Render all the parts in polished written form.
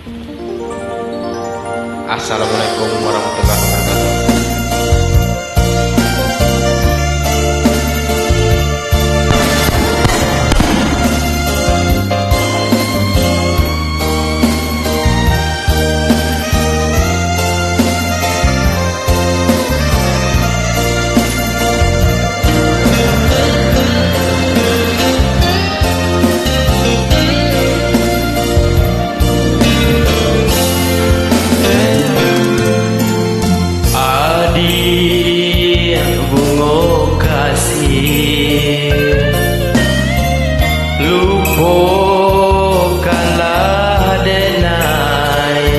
Assalamualaikum warahmatullahi wabarakatuh. Lupakanlah denai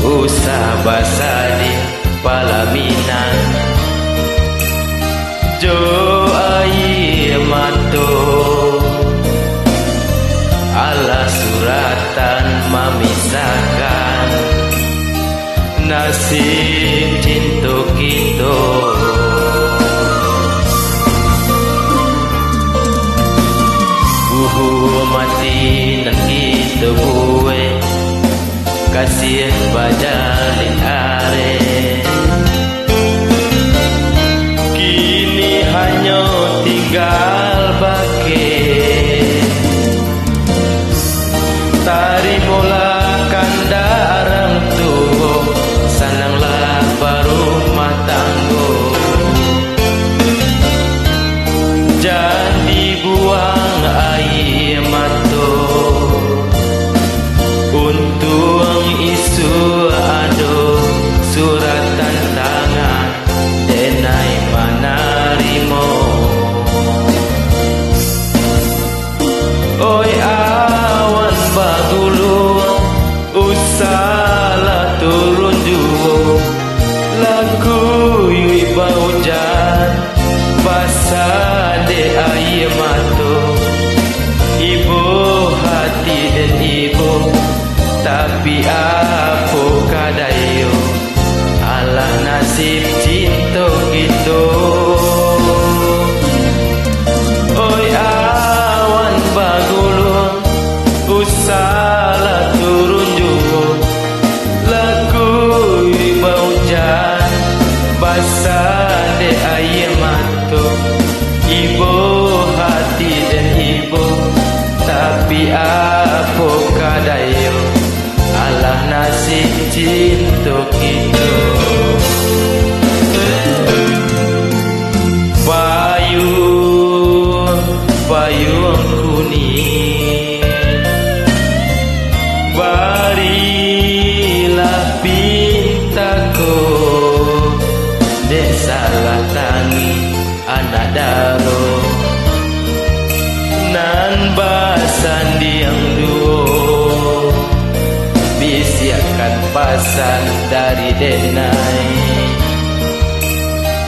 usah basadi palaminan jo air mato ala suratan memisahkan nasib cinta kita. Mati nan kita buat kasih bajalin are kini hanya tinggal bagai tarimulah kandarang tuh sananglah barumah tanggo jadi buang air mata untung isu ado suratan tangan denai manarimo. Oi awan bagulu usala turun juo lagu yui baujan pasade air mata ibu hati dan ibu tapi apa kadayo alah nasib cinta gitu. Oi awan bagulung usala turun jugo lagu baujan basah de air mata ibu hati dan ibu tapi apa kadayo alah nasib cinta kita. Payung kuning barilah pintaku dek salah tangi anak daro nan basan diang duo bisiakan pasan dari denai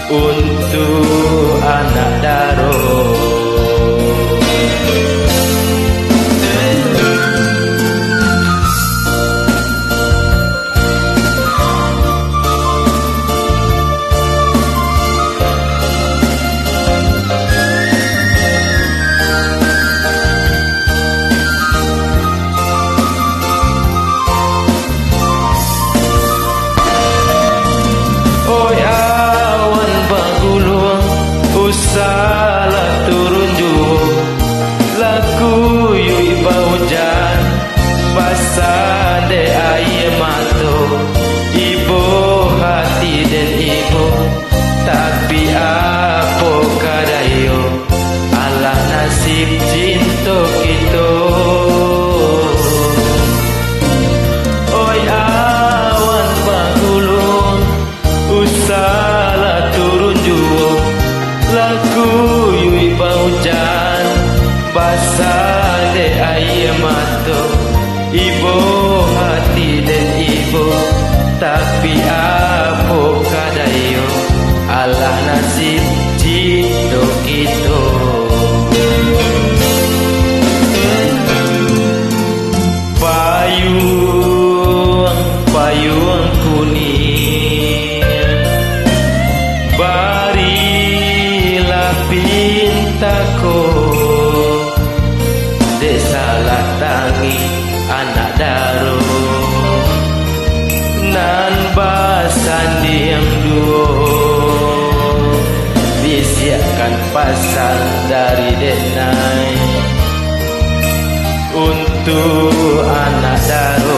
untuk anak daro. Usala tu bisiakan pasan dari denai. Untuk anak Daro